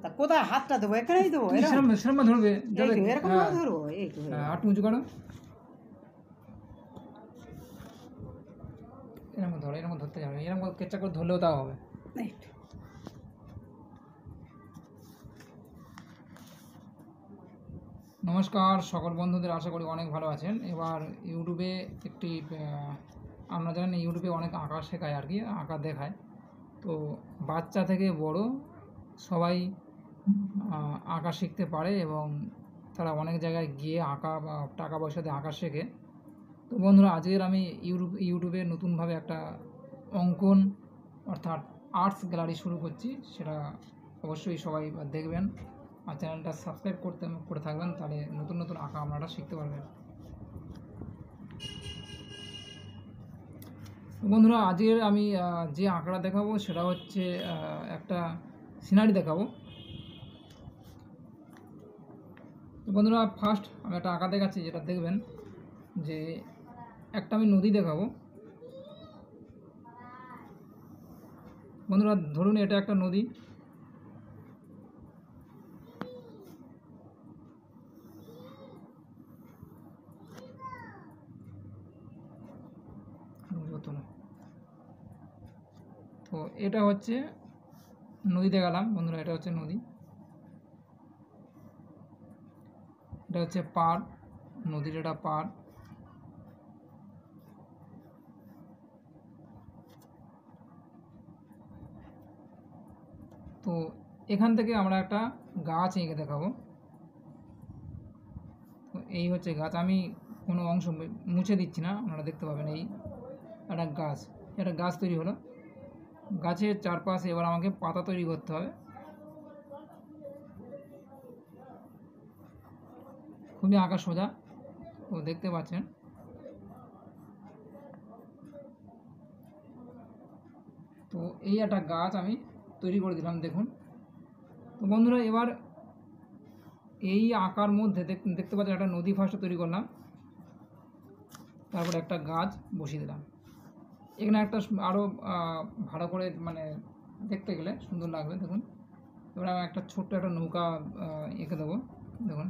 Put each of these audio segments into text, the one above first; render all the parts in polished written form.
তা কোথায় হাতটা দেবো? এখানেই দেবো? সেরকম সেরকম ধরবে, এরকম ধরবো? এই তো হাঁটু উঁচু করো, এরকম ধরো, এরকম ধরতে যাবে, এরকম কেচ্চা করে ধরলেও তাও হবে। নমস্কার সকল বন্ধুদের, আশা করি অনেক ভালো আছেন। এবার ইউটিউবে একটি আপনারা জানেন ইউটিউবে অনেক আঁকা শেখায় আর কি, আঁকা দেখায়। তো বাচ্চা থেকে বড় সবাই আঁকা শিখতে পারে এবং তারা অনেক জায়গায় গিয়ে আঁকা বা টাকা পয়সা দিয়ে আঁকা শেখে। তো বন্ধুরা, আজকের আমি ইউটিউবে নতুনভাবে একটা অঙ্কন অর্থাৎ আর্টস গ্যালারি শুরু করছি, সেটা অবশ্যই সবাই দেখবেন আর চ্যানেলটা সাবস্ক্রাইব করে থাকবেন, তাহলে নতুন নতুন আঁকা আপনারা শিখতে পারবেন। বন্ধুরা, আজকের আমি যে আঁকাটা দেখাবো সেটা হচ্ছে একটা সিনারি দেখাবো। তো বন্ধুরা, ফার্স্ট আমি একটা আঁকা দেখাচ্ছি, যেটা দেখবেন যে একটা আমি নদী দেখাবো। বন্ধুরা ধরুন এটা একটা নদী, তো এটা হচ্ছে নদী দেখালাম। বন্ধুরা এটা হচ্ছে নদী, এটা হচ্ছে পাড়, নদীর এটা পাড়। তো এখান থেকে আমরা একটা গাছ এঁকে দেখাবো। তো এই হচ্ছে গাছ, আমি কোনো অংশ মুছে দিচ্ছি না, আপনারা দেখতে পাবেন। এই একটা গাছ, একটা গাছ তৈরি হলো। গাছের চারপাশে এবার আমাকে পাতা তৈরি করতে হবে। খুবই আঁকা সোজা, তো দেখতে পাচ্ছেন। তো এই একটা গাছ আমি তৈরি করে দিলাম, দেখুন। তো বন্ধুরা, এবার এই আঁকার মধ্যে দেখতে পাচ্ছেন একটা নদী ফার্স্টে তৈরি করলাম, তারপরে একটা গাছ বসিয়ে দিলাম। এখানে একটা আরও ভালো করে মানে দেখতে গেলে সুন্দর লাগবে, দেখুন। এবার আমি একটা ছোট্ট একটা নৌকা এঁকে দেবো, দেখুন।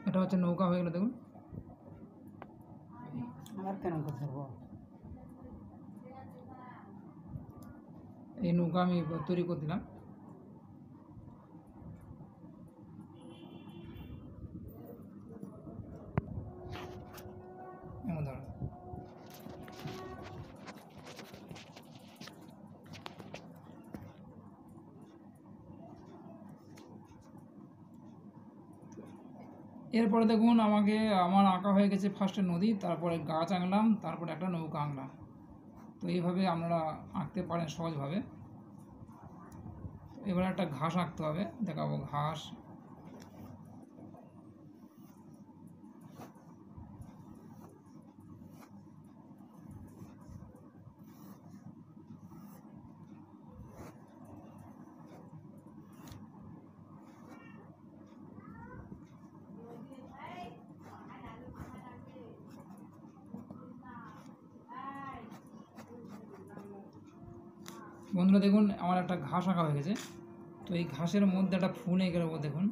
এটা হচ্ছে নৌকা হয়ে গেলো, দেখুন। এই নৌকা আমি তৈরি করে দিলাম। এমন ধরো, এরপরে দেখুন আমার আঁকা হয়ে গেছে ফার্স্টে নদী, তারপরে গাছ আঁকলাম, তারপরে একটা নৌকা আঁকলাম। তো এইভাবে আপনারা আঁকতে পারেন সহজভাবে। এবার একটা ঘাস আঁকতে হবে, দেখাবো ঘাস। বন্ধুরা দেখুন, আমার একটা ঘাস আঁকা হয়ে গেছে। তো এই ঘাসের মধ্যে একটা ফুল এঁকে দেবো, দেখুন।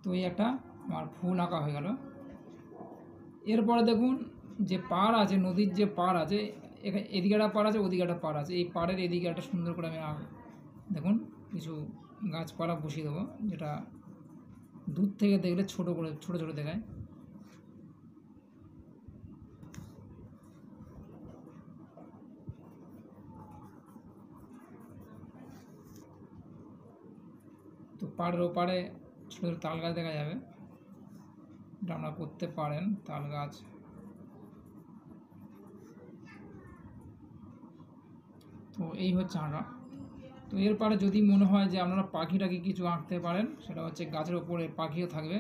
তো এই একটা আমার ফুল আঁকা হয়ে গেল। এরপরে দেখুন যে পাড় আছে, নদীর যে পাড় আছে, এদিকে একটা পাড় আছে, ওদিকে একটা পাড় আছে। এই পাড়ের এদিকে একটা সুন্দর করে আমি দেখুন কিছু গাছপালা বসিয়ে দেবো, যেটা দূর থেকে দেখলে ছোট করে ছোট ছোট দেখায়। তো পাড়ের ওপারে ছোটো ছোটো তাল গাছ দেখা যাবে, এটা আপনারা করতে পারেন, তাল গাছ। তো এই হচ্ছে আঁকা। তো এরপরে যদি মনে হয় যে আপনারা পাখিটাকে কিছু আঁকতে পারেন, সেটা হচ্ছে গাছের ওপরে পাখিও থাকবে।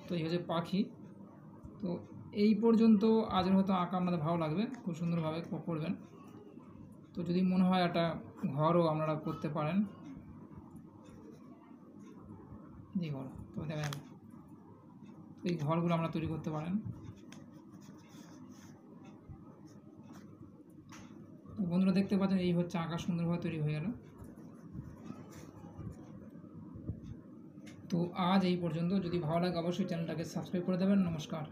তো এই হচ্ছে পাখি। তো এই পর্যন্ত আজের হয়তো আঁকা আপনাদের ভালো লাগবে, খুব সুন্দরভাবে করবেন। তো যদি মনে হয় একটা ঘরও আপনারা করতে পারেন, জি ঘর তো দেখা যাবে। তো এই ঘরগুলো আমরা তৈরি করতে পারেন। তো বন্ধুরা দেখতে পাচ্ছেন এই হচ্ছে আঁকা সুন্দরভাবে তৈরি হয়ে গেল। তো আজ এই পর্যন্ত। যদি ভালো লাগে অবশ্যই চ্যানেলটাকে সাবস্ক্রাইব করে দেবেন। নমস্কার।